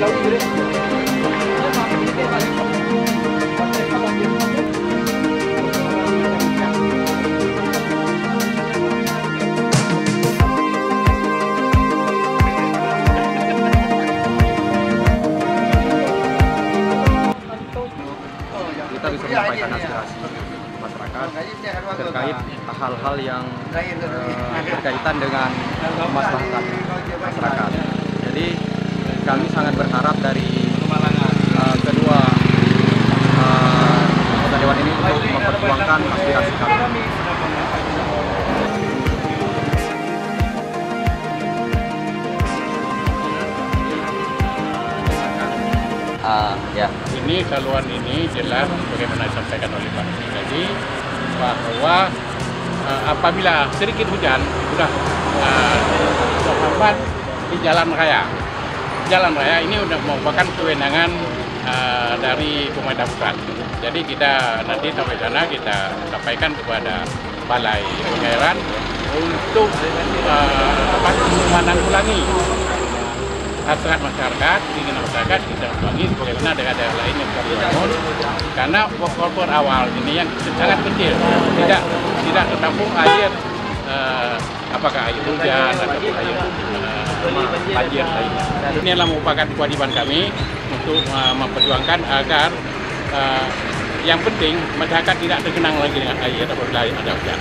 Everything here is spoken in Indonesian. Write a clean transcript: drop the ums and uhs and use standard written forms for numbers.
Kita bisa menyampaikan aspirasi masyarakat terkait hal-hal yang berkaitan dengan kemaslahatan masyarakat. Jadi kami sangat berharap dari kedua anggota dewan ini untuk memperjuangkan aspirasi kami. Ya. Ini saluran ini jelas bagaimana disampaikan oleh Pak tadi bahwa apabila sedikit hujan sudah terhambat di jalan raya. Jalan raya ini sudah merupakan kewenangan dari pemerintah pusat. Jadi kita nanti sampai sana kita sampaikan kepada Balai Pengairan untuk menanggulangi hasrat masyarakat, keinginan masyarakat kita bagi bagaimana daerah-daerah lain yang kita bangun, karena faktor awal ini yang sangat kecil, tidak tertampung air, apakah air hujan atau air banjir lainnya. Ini adalah merupakan kewajiban kami untuk memperjuangkan agar yang penting masyarakat tidak tergenang lagi dengan air apabila ada hujan.